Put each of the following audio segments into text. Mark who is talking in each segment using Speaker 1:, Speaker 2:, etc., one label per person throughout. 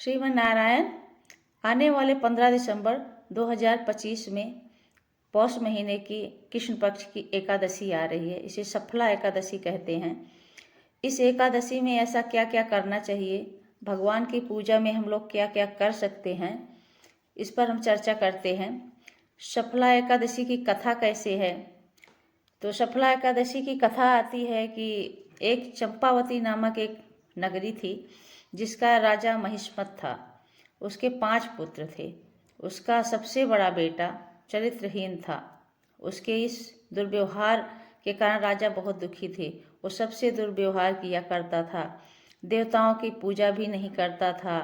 Speaker 1: श्रीमन नारायण आने वाले 15 दिसंबर 2025 में पौष महीने की कृष्ण पक्ष की एकादशी आ रही है। इसे सफला एकादशी कहते हैं। इस एकादशी में ऐसा क्या क्या करना चाहिए, भगवान की पूजा में हम लोग क्या क्या कर सकते हैं, इस पर हम चर्चा करते हैं। सफला एकादशी की कथा कैसे है? तो सफला एकादशी की कथा आती है कि एक चंपावती नामक एक नगरी थी जिसका राजा महिष्मत था। उसके 5 पुत्र थे। उसका सबसे बड़ा बेटा चरित्रहीन था। उसके इस दुर्व्यवहार के कारण राजा बहुत दुखी थे। वो सबसे दुर्व्यवहार किया करता था। देवताओं की पूजा भी नहीं करता था।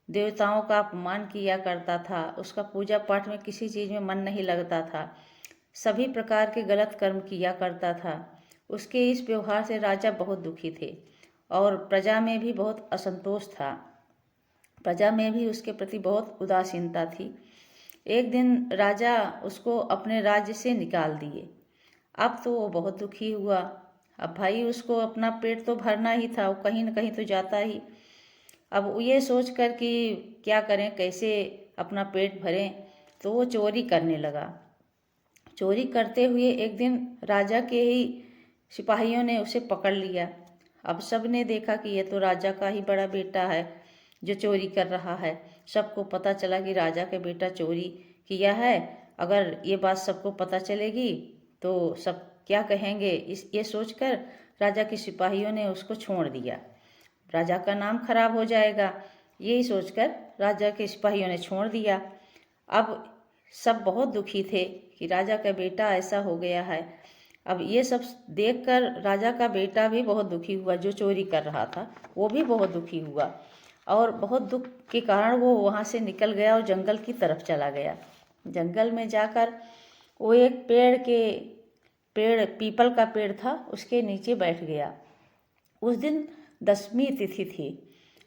Speaker 1: देवताओं का अपमान किया करता था। उसका पूजा पाठ में किसी चीज़ में मन नहीं लगता था। सभी प्रकार के गलत कर्म किया करता था। उसके इस व्यवहार से राजा बहुत दुखी थे और प्रजा में भी बहुत असंतोष था। प्रजा में भी उसके प्रति बहुत उदासीनता थी। एक दिन राजा उसको अपने राज्य से निकाल दिए। अब तो वो बहुत दुखी हुआ। अब भाई उसको अपना पेट तो भरना ही था, वो कहीं न कहीं तो जाता ही। अब वो ये सोच कर कि क्या करें, कैसे अपना पेट भरें, तो वो चोरी करने लगा। चोरी करते हुए एक दिन राजा के ही सिपाहियों ने उसे पकड़ लिया। अब सब ने देखा कि ये तो राजा का ही बड़ा बेटा है जो चोरी कर रहा है। सबको पता चला कि राजा के बेटा चोरी किया है। अगर ये बात सबको पता चलेगी तो सब क्या कहेंगे, ये सोचकर राजा के सिपाहियों ने उसको छोड़ दिया। राजा का नाम खराब हो जाएगा, यही सोचकर राजा के सिपाहियों ने छोड़ दिया। अब सब बहुत दुखी थे कि राजा का बेटा ऐसा हो गया है। अब ये सब देखकर राजा का बेटा भी बहुत दुखी हुआ। जो चोरी कर रहा था वो भी बहुत दुखी हुआ और बहुत दुख के कारण वो वहाँ से निकल गया और जंगल की तरफ चला गया। जंगल में जाकर वो एक पेड़ पीपल का पेड़ था, उसके नीचे बैठ गया। उस दिन 10वीं तिथि थी।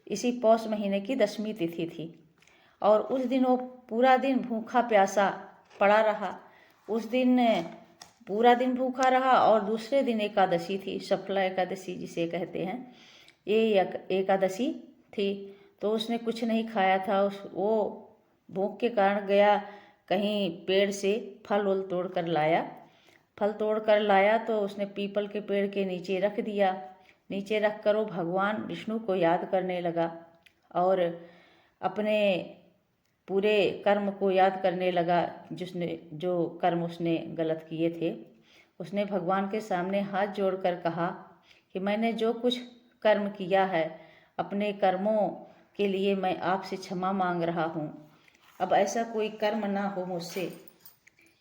Speaker 1: इसी पौष महीने की 10वीं तिथि थी और उस दिन वो पूरा दिन भूखा प्यासा पड़ा रहा। उस दिन पूरा दिन भूखा रहा और दूसरे दिन एकादशी थी, सफला एकादशी जिसे कहते हैं। ये एकादशी थी तो उसने कुछ नहीं खाया था। वो भूख के कारण गया कहीं पेड़ से फल उल तोड़ कर लाया। फल तोड़ कर लाया तो उसने पीपल के पेड़ के नीचे रख दिया। नीचे रख कर वो भगवान विष्णु को याद करने लगा और अपने पूरे कर्म को याद करने लगा जो कर्म उसने गलत किए थे। उसने भगवान के सामने हाथ जोड़कर कहा कि मैंने जो कुछ कर्म किया है, अपने कर्मों के लिए मैं आपसे क्षमा मांग रहा हूँ। अब ऐसा कोई कर्म ना हो मुझसे,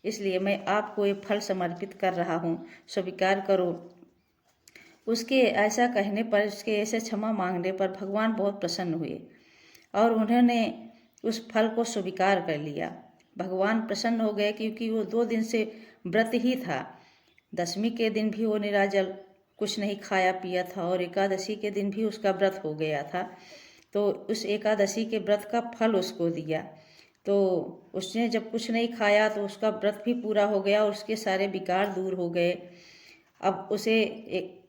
Speaker 1: इसलिए मैं आपको ये फल समर्पित कर रहा हूँ, स्वीकार करो। उसके ऐसा कहने पर, उसके ऐसे क्षमा मांगने पर भगवान बहुत प्रसन्न हुए और उन्होंने उस फल को स्वीकार कर लिया। भगवान प्रसन्न हो गए क्योंकि वो 2 दिन से व्रत ही था। 10वीं के दिन भी वो निराजल कुछ नहीं खाया पिया था और एकादशी के दिन भी उसका व्रत हो गया था। तो उस एकादशी के व्रत का फल उसको दिया। तो उसने जब कुछ नहीं खाया तो उसका व्रत भी पूरा हो गया और उसके सारे विकार दूर हो गए। अब उसे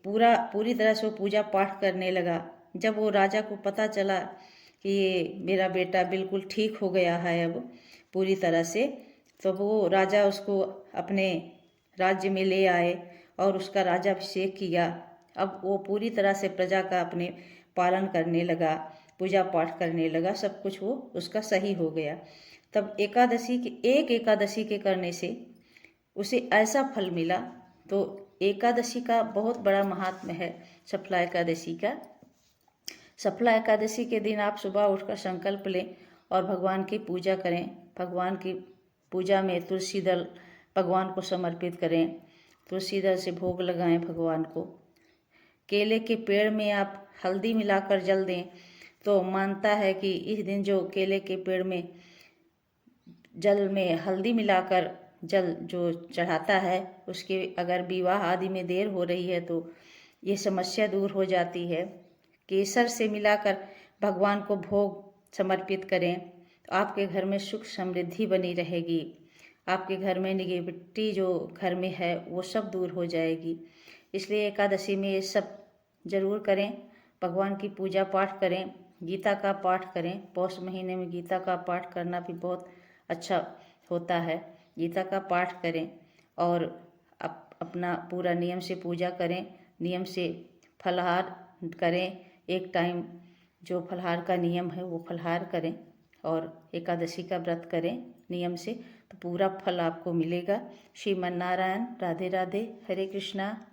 Speaker 1: पूरी तरह से वो पूजा पाठ करने लगा। जब वो राजा को पता चला कि ये मेरा बेटा बिल्कुल ठीक हो गया है अब पूरी तरह से, तो वो राजा उसको अपने राज्य में ले आए और उसका राजाभिषेक किया। अब वो पूरी तरह से प्रजा का अपने पालन करने लगा, पूजा पाठ करने लगा, सब कुछ वो उसका सही हो गया। तब एकादशी के करने से उसे ऐसा फल मिला। तो एकादशी का बहुत बड़ा महात्म्य है, सफला एकादशी का। सफला एकादशी के दिन आप सुबह उठकर संकल्प लें और भगवान की पूजा करें। भगवान की पूजा में तुलसी दल भगवान को समर्पित करें, तुलसी दल से भोग लगाएं भगवान को। केले के पेड़ में आप हल्दी मिलाकर जल दें तो मानता है कि इस दिन जो केले के पेड़ में जल में हल्दी मिलाकर जल जो चढ़ाता है, उसके अगर विवाह आदि में देर हो रही है तो ये समस्या दूर हो जाती है। केसर से मिलाकर भगवान को भोग समर्पित करें तो आपके घर में सुख समृद्धि बनी रहेगी। आपके घर में निगेटिविटी जो घर में है वो सब दूर हो जाएगी। इसलिए एकादशी में ये सब जरूर करें, भगवान की पूजा पाठ करें, गीता का पाठ करें। पौष महीने में गीता का पाठ करना भी बहुत अच्छा होता है। गीता का पाठ करें और अपना पूरा नियम से पूजा करें, नियम से फलाहार करें। एक टाइम जो फलाहार का नियम है वो फलाहार करें और एकादशी का व्रत करें नियम से, तो पूरा फल आपको मिलेगा। श्रीमन नारायण। राधे राधे। हरे कृष्णा।